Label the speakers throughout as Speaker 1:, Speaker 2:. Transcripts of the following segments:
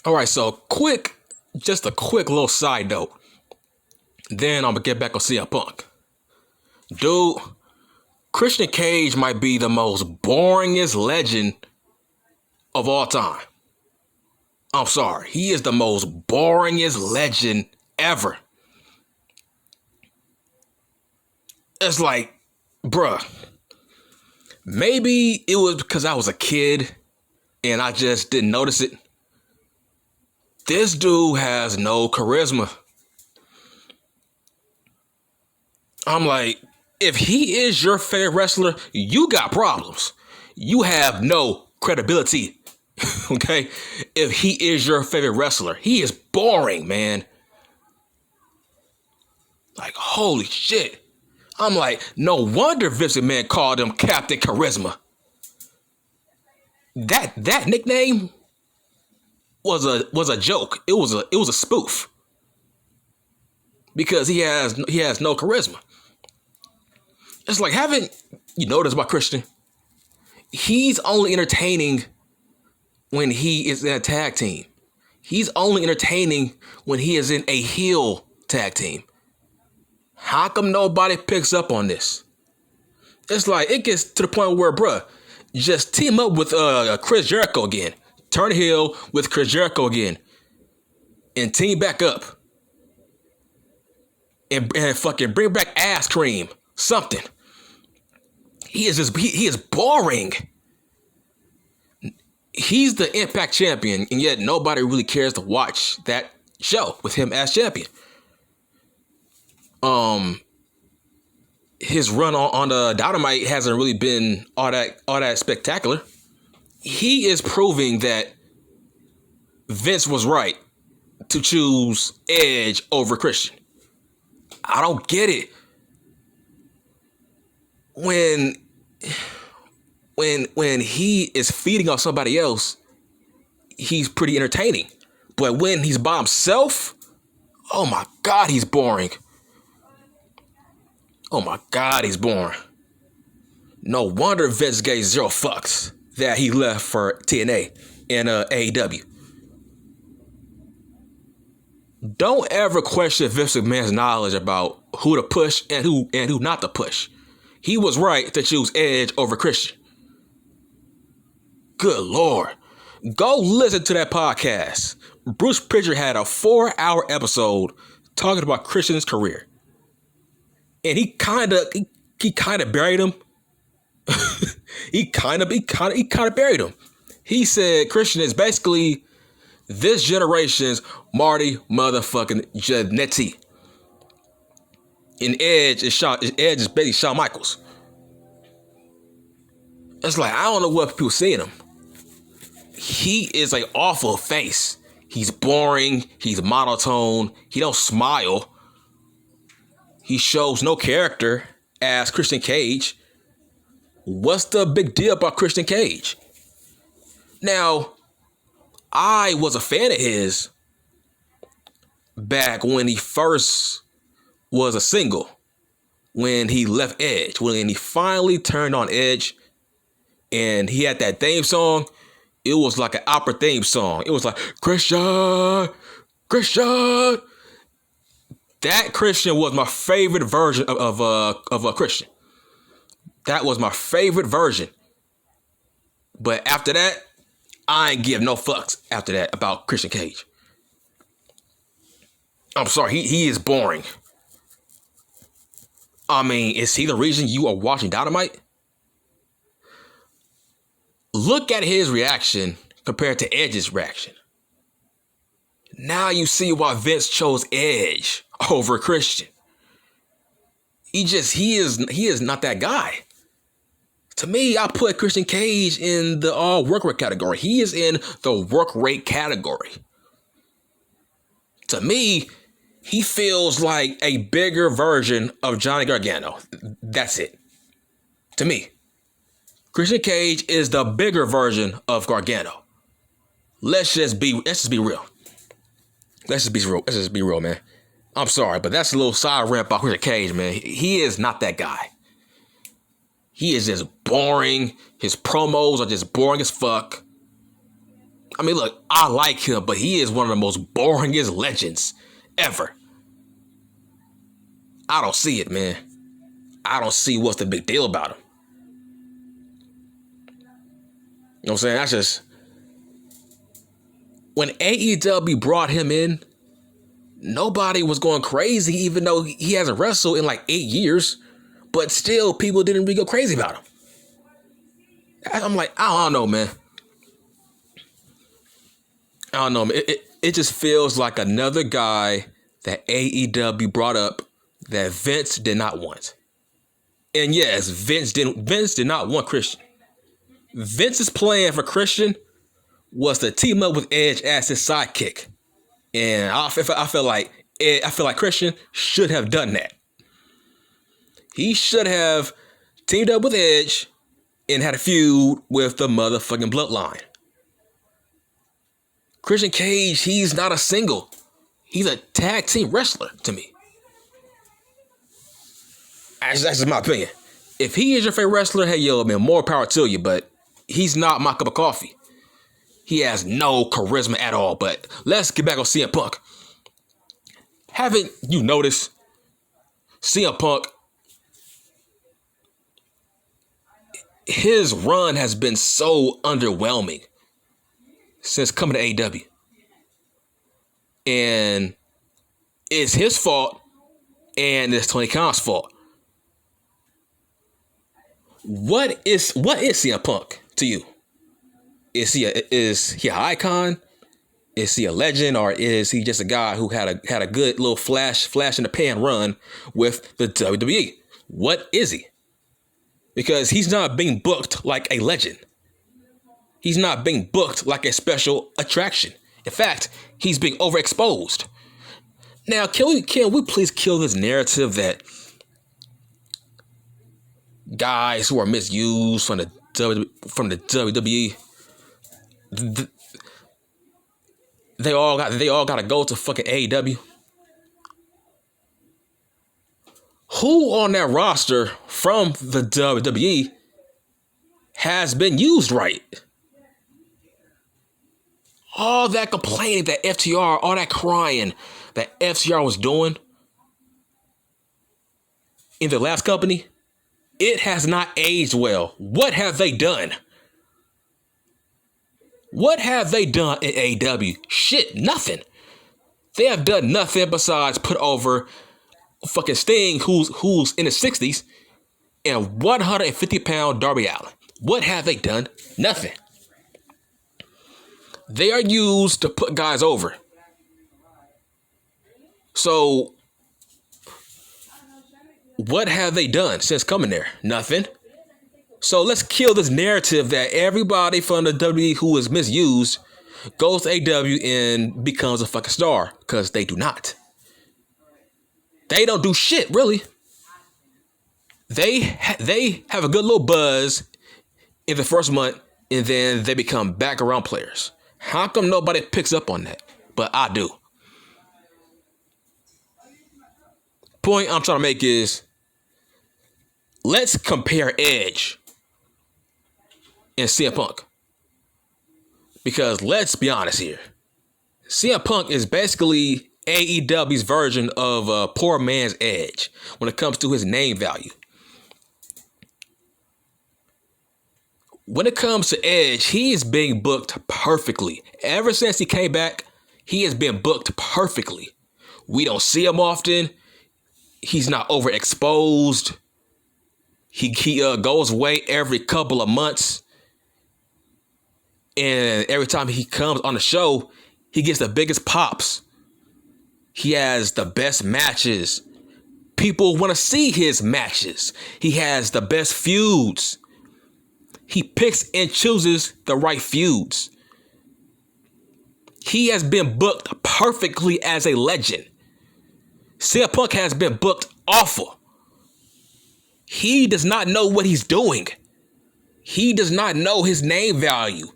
Speaker 1: All right, so just a quick little side note. Then I'm gonna get back on CM Punk. Dude, Christian Cage might be the most boringest legend of all time. I'm sorry. He is the most boringest legend ever. It's like, bruh, maybe it was because I was a kid and I just didn't notice it. This dude has no charisma. I'm like, if he is your favorite wrestler, you got problems. You have no credibility. Okay? If he is your favorite wrestler, he is boring, man. Like, holy shit. I'm like, no wonder Vince McMahon called him Captain Charisma. That nickname was a joke. It was a spoof. Because he has no charisma. It's like, haven't you noticed about Christian? He's only entertaining when he is in a tag team. He's only entertaining when he is in a heel tag team. How come nobody picks up on this? It's like, it gets to the point where, bruh, just team up with Chris Jericho again. Turn heel with Chris Jericho again. And team back up. And fucking bring back ass cream. Something. He is boring. He's the Impact champion, and yet nobody really cares to watch that show with him as champion. His run on the Dynamite hasn't really been all that spectacular. He is proving that Vince was right to choose Edge over Christian. I don't get it. When he is feeding off somebody else, he's pretty entertaining. But when he's by himself, oh my God, he's boring. Oh my God, he's boring. No wonder Vince gave zero fucks that he left for TNA and AEW. Don't ever question Vince McMahon's knowledge about who to push and who not to push. He was right to choose Edge over Christian. Good Lord. Go listen to that podcast. Bruce Pritchard had a 4-hour episode talking about Christian's career. And he kind of buried him. he kind of buried him. He said Christian is basically this generation's Marty motherfucking Jannetty. And Edge is basically Shawn Michaels. It's like, I don't know what people seeing him. He is an awful face. He's boring. He's monotone. He don't smile. He shows no character as Christian Cage. What's the big deal about Christian Cage? Now, I was a fan of his back when he first was a single, when he left Edge, when he finally turned on Edge, and he had that theme song. It was like an opera theme song. It was like, Christian. That Christian was my favorite version of a Christian. That was my favorite version. But after that, I ain't give no fucks after that about Christian Cage. I'm sorry, he is boring. I mean, is he the reason you are watching Dynamite? Look at his reaction compared to Edge's reaction. Now you see why Vince chose Edge over Christian. He is not that guy. To me, I put Christian Cage in the all work rate category. He is in the work rate category. To me, he feels like a bigger version of Johnny Gargano. That's it. To me, Christian Cage is the bigger version of Gargano. Let's just be real. Let's just be real, man. I'm sorry, but that's a little side rant about Christian Cage, man. He is not that guy. He is just boring. His promos are just boring as fuck. I mean, look, I like him, but he is one of the most boringest legends ever. I don't see it, man. I don't see what's the big deal about him. You know what I'm saying? That's just... When AEW brought him in, nobody was going crazy, even though he hasn't wrestled in like 8 years. But still, people didn't really go crazy about him. I'm like, I don't know, man. I don't know, man. It just feels like another guy that AEW brought up that Vince did not want. And yes, Vince did not want Christian. Vince's plan for Christian was to team up with Edge as his sidekick. And I feel like Christian should have done that. He should have teamed up with Edge and had a feud with the motherfucking Bloodline. Christian Cage, he's not a single. He's a tag team wrestler to me. That's just my opinion. If he is your favorite wrestler, hey, yo, man, more power to you, but he's not my cup of coffee. He has no charisma at all, but let's get back on CM Punk. Haven't you noticed CM Punk, his run has been so underwhelming since coming to AEW. And it's his fault and it's Tony Khan's fault. What is CM Punk to you? Is he an icon? Is he a legend, or is he just a guy who had a good little flash in the pan run with the WWE? What is he? Because he's not being booked like a legend. He's not being booked like a special attraction. In fact, he's being overexposed. Now, can we please kill this narrative that guys who are misused from the WWE, they all got to go to fucking AEW? Who on that roster from the WWE has been used right? All that complaining that FTR, all that crying that FTR was doing in the last company, it has not aged well. What have they done? What have they done in AEW? Shit, nothing. They have done nothing besides put over fucking Sting, who's in his 60s, and 150-pound Darby Allin. What have they done? Nothing. They are used to put guys over. So, what have they done since coming there? Nothing. So let's kill this narrative that everybody from the WWE who is misused goes to AEW and becomes a fucking star, because they do not. They don't do shit, really. They have a good little buzz in the first month, and then they become background players. How come nobody picks up on that? But I do. Point I'm trying to make is, let's compare Edge and CM Punk. Because let's be honest here. CM Punk is basically AEW's version of a poor man's Edge when it comes to his name value. When it comes to Edge, he is being booked perfectly. Ever since he came back, he has been booked perfectly. We don't see him often. He's not overexposed. He goes away every couple of months. And every time he comes on the show, he gets the biggest pops. He has the best matches. People want to see his matches. He has the best feuds. He picks and chooses the right feuds. He has been booked perfectly as a legend. CM Punk has been booked awful. He does not know what he's doing. He does not know his name value.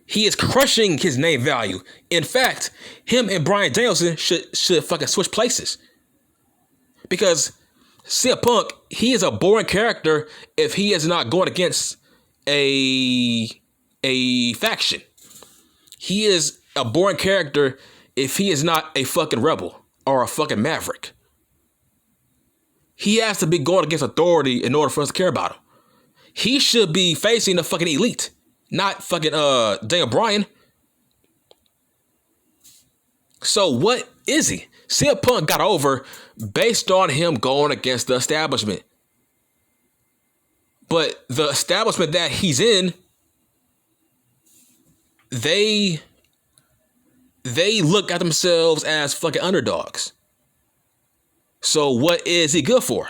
Speaker 1: He is crushing his name value. In fact, him and Bryan Danielson should fucking switch places. Because CM Punk, he is a boring character if he is not going against a faction. He is a boring character if he is not a fucking rebel or a fucking maverick. He has to be going against authority in order for us to care about him. He should be facing the fucking elite, not fucking Daniel Bryan. So what is he? CM Punk got over based on him going against the establishment. But the establishment that he's in, they look at themselves as fucking underdogs. So what is he good for?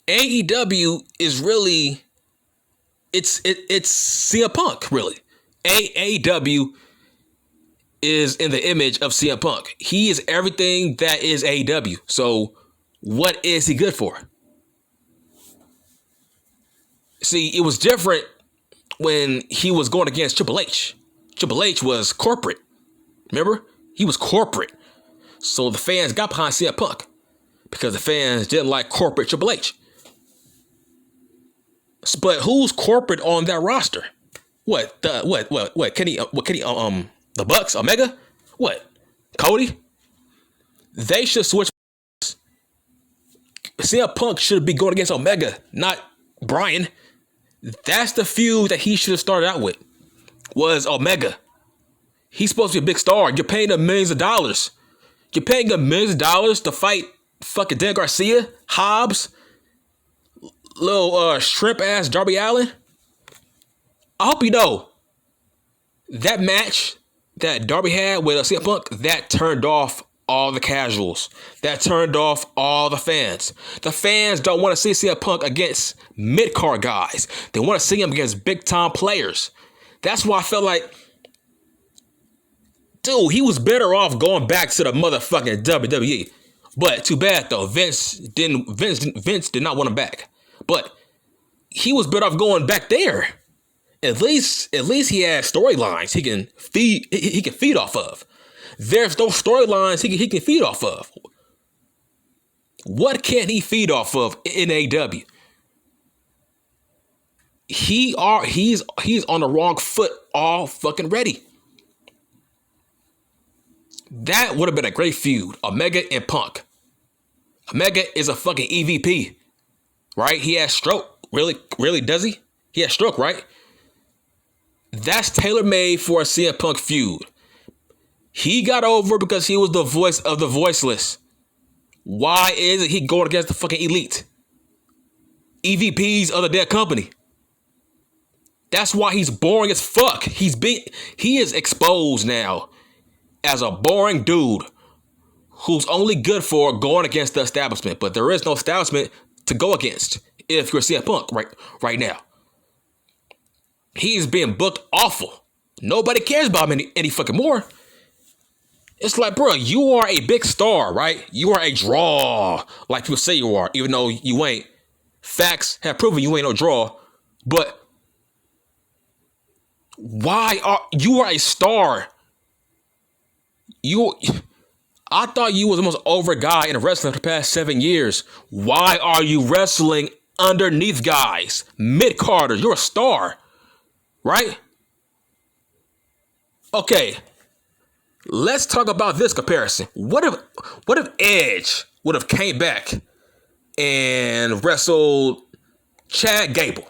Speaker 1: AEW is really, it's CM Punk, really. AEW is in the image of CM Punk. He is everything that is AEW. So what is he good for? See, it was different when he was going against Triple H. Triple H was corporate. Remember? He was corporate. So the fans got behind CM Punk because the fans didn't like corporate Triple H. But who's corporate on that roster? What? Kenny, the Bucks, Omega? What? Cody? They should switch. CM Punk should be going against Omega, not Bryan. That's the feud that he should have started out with, was Omega. He's supposed to be a big star. You're paying him millions of dollars. You're paying him millions of dollars to fight fucking Dan Garcia, Hobbs, little shrimp ass Darby Allin. I hope you know that match that Darby had with CM Punk, that turned off all the casuals. That turned off all the fans. The fans don't want to see CM Punk against mid-card guys. They want to see him against big-time players. That's why I felt like, dude, he was better off going back to the motherfucking WWE. But too bad though, Vince did not want him back. But he was better off going back there. At least he has storylines he can feed off of. There's no storylines he can feed off of. What can he feed off of in AEW? He's on the wrong foot all fucking ready. That would have been a great feud, Omega and Punk. Omega is a fucking EVP, right? He has stroke. Really, does he? He has stroke, right? That's tailor-made for a CM Punk feud. He got over because he was the voice of the voiceless. Why is he going against the fucking elite? EVPs of the dead company. That's why he's boring as fuck. He is exposed now as a boring dude who's only good for going against the establishment. But there is no establishment to go against if you're CM Punk right now. He's being booked awful. Nobody cares about him any fucking more. It's like, bro, you are a big star, right? You are a draw, like people say you are, even though you ain't. Facts have proven you ain't no draw. But you are a star? I thought you was the most over guy in wrestling for the past 7 years. Why are you wrestling underneath guys? Mid-carders, you're a star, right? Okay. Let's talk about this comparison. What if Edge would have came back and wrestled Chad Gable?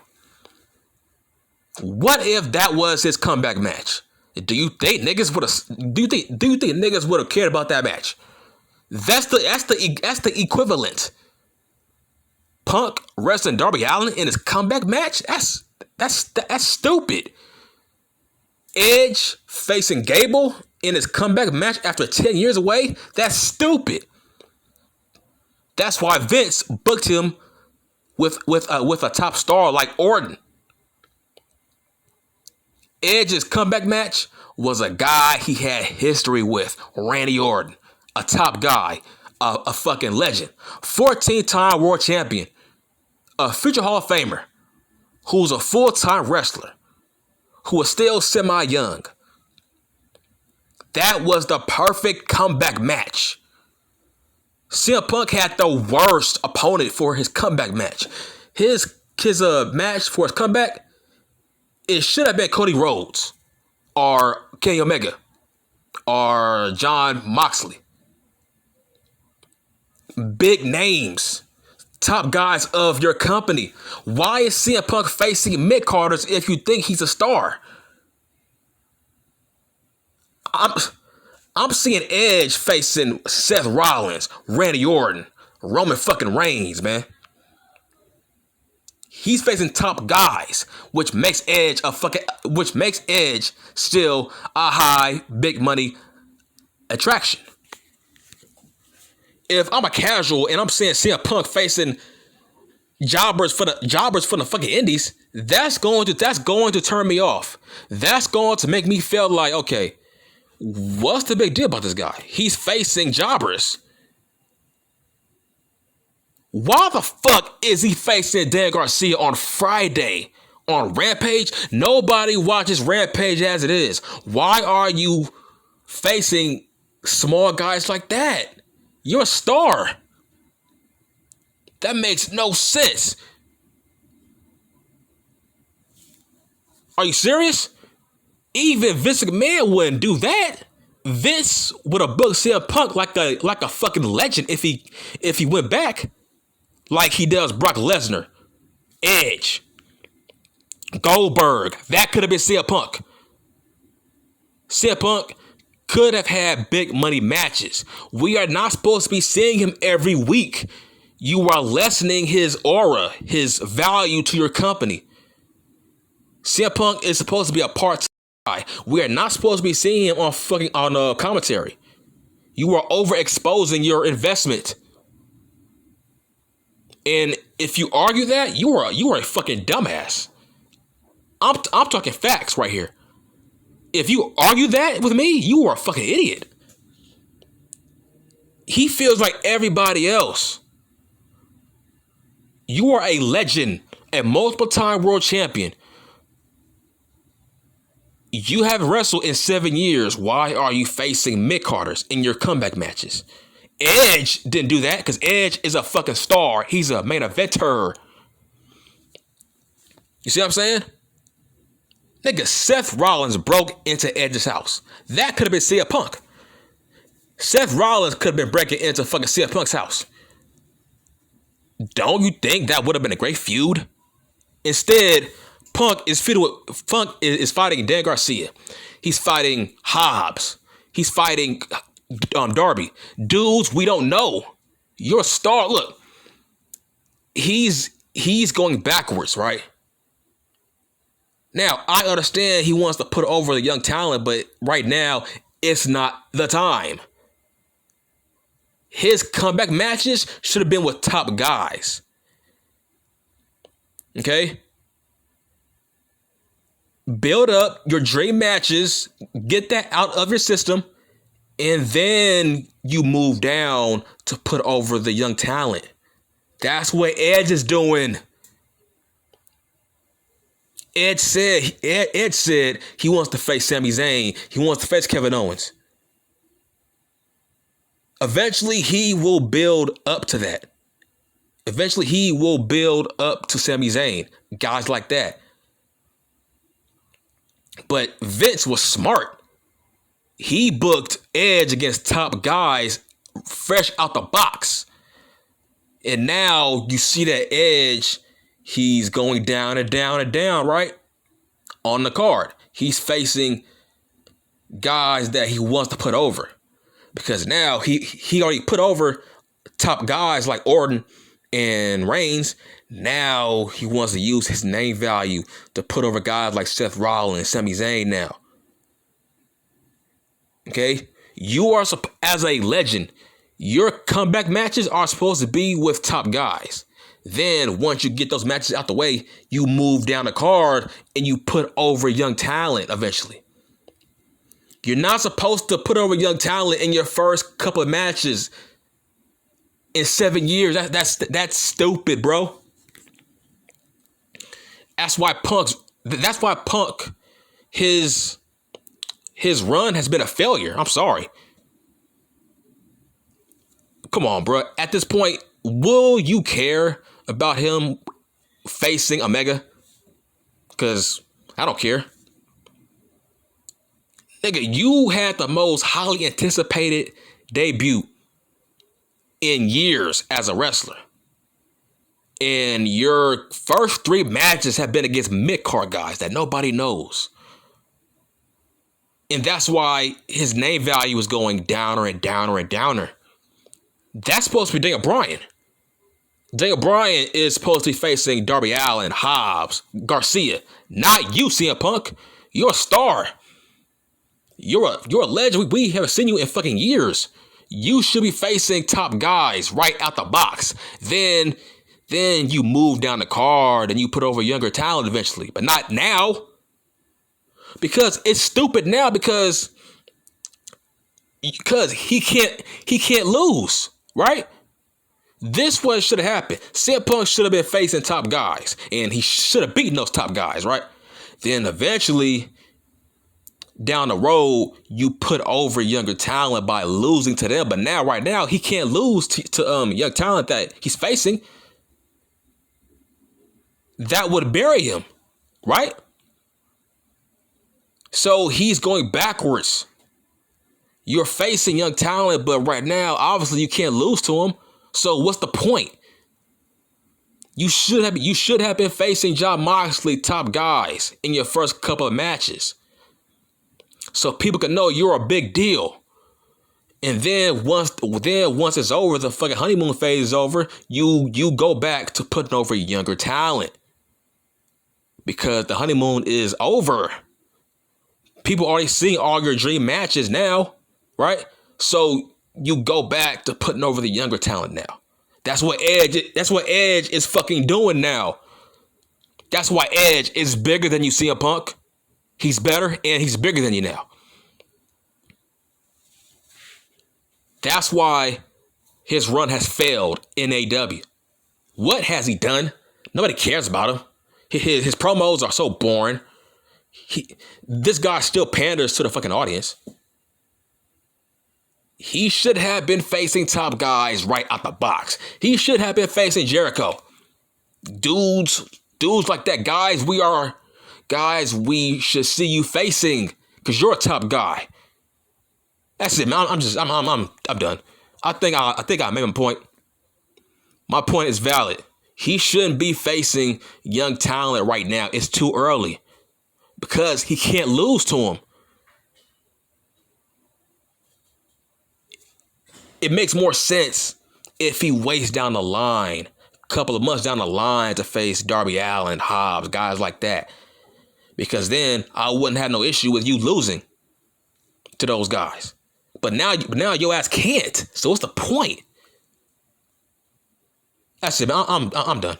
Speaker 1: What if that was his comeback match? Do you think niggas would have cared about that match? That's the equivalent. Punk wrestling Darby Allin in his comeback match? That's stupid. Edge facing Gable in his comeback match after 10 years away? That's stupid. That's why Vince booked him with a top star like Orton. Edge's comeback match was a guy he had history with, Randy Orton, a top guy, a fucking legend, 14-time world champion, a future Hall of Famer, who's a full-time wrestler, who is still semi-young. That was the perfect comeback match. CM Punk had the worst opponent for his comeback match. His match for his comeback, It should have been Cody Rhodes or Kenny Omega or John Moxley. Big names, top guys of your company. Why is CM Punk facing mid-carders if you think he's a star? I'm seeing Edge facing Seth Rollins, Randy Orton, Roman fucking Reigns, man. He's facing top guys, which makes Edge still a high, big money attraction. If I'm a casual and I'm seeing CM Punk facing jobbers for the fucking indies, that's going to turn me off. That's going to make me feel like, okay, what's the big deal about this guy? He's facing jobbers. Why the fuck is he facing Dan Garcia on Friday on Rampage? Nobody watches Rampage as it is. Why are you facing small guys like that? You're a star. That makes no sense. Are you serious? Even Vince McMahon wouldn't do that. Vince would have booked CM Punk like a fucking legend if he went back. Like he does Brock Lesnar, Edge, Goldberg. That could have been CM Punk. CM Punk could have had big money matches. We are not supposed to be seeing him every week. You are lessening his aura, his value to your company. CM Punk is supposed to be a part-time guy. We are not supposed to be seeing him on commentary. You are overexposing your investment. And if you argue that, you are a fucking dumbass. I'm talking facts right here. If you argue that with me, you are a fucking idiot. He feels like everybody else. You are a legend, a multiple-time world champion. You have wrestled in 7 years. Why are you facing mid-carders in your comeback matches? Edge didn't do that because Edge is a fucking star. He's a main eventer. You see what I'm saying? Nigga, Seth Rollins broke into Edge's house. That could have been CM Punk. Seth Rollins could have been breaking into fucking CM Punk's house. Don't you think that would have been a great feud? Instead, Punk is fighting Dan Garcia. He's fighting Hobbs. He's fighting Darby. Dudes we don't know. You're a star. Look, he's going backwards, right? Now, I understand he wants to put over the young talent, but right now, it's not the time. His comeback matches should have been with top guys. Okay? Build up your dream matches, get that out of your system, and then you move down to put over the young talent. That's what Edge is doing. Edge said he wants to face Sami Zayn. He wants to face Kevin Owens. Eventually, he will build up to that. Eventually, he will build up to Sami Zayn. Guys like that. But Vince was smart. He booked Edge against top guys fresh out the box. And now you see that Edge, he's going down and down and down, right? On the card. He's facing guys that he wants to put over. Because now he already put over top guys like Orton and Reigns. Now he wants to use his name value to put over guys like Seth Rollins, Sami Zayn now. Okay? You are, as a legend, your comeback matches are supposed to be with top guys. Then once you get those matches out the way, you move down the card and you put over young talent eventually. You're not supposed to put over young talent in your first couple of matches in 7 years. That's stupid, bro. That's why Punk, his run has been a failure. I'm sorry. Come on, bro. At this point, will you care about him facing Omega? Because I don't care. Nigga, you had the most highly anticipated debut in years as a wrestler. And your first 3 matches have been against mid-card guys that nobody knows. And that's why his name value is going downer and downer and downer. That's supposed to be Daniel Bryan. Daniel Bryan is supposed to be facing Darby Allin, Hobbs, Garcia. Not you, CM Punk. You're a star. You're a legend. We haven't seen you in fucking years. You should be facing top guys right out the box. Then you move down the card and you put over younger talent eventually. But not now. Because it's stupid now because he can't lose, right? This what should have happened. CM Punk should have been facing top guys. And he should have beaten those top guys, right? Then eventually, down the road, you put over younger talent by losing to them. But now, right now, he can't lose to young talent that he's facing. That would bury him, right? So he's going backwards. You're facing young talent, but right now, obviously, you can't lose to him. So what's the point? You should have been facing Jon Moxley, top guys, in your first couple of matches, so people can know you're a big deal. And then once it's over, the fucking honeymoon phase is over, you go back to putting over younger talent because the honeymoon is over. People already seeing all your dream matches now, right? So you go back to putting over the younger talent now. That's what Edge is fucking doing now. That's why Edge is bigger than you, CM Punk. He's better and he's bigger than you now. That's why his run has failed in AEW. What has he done? Nobody cares about him. His promos are so boring. This guy still panders to the fucking audience. He should have been facing top guys right out the box. He should have been facing Jericho. Dudes like that, guys we should see you facing because you're a top guy. That's it, man. I'm done. I think I made my point. My point is valid. He shouldn't be facing young talent right now. It's too early because he can't lose to him. It makes more sense if he waits down the line, a couple of months down the line to face Darby Allin, Hobbs, guys like that. Because then I wouldn't have no issue with you losing to those guys. But now your ass can't. So what's the point? That's it, man. I'm done.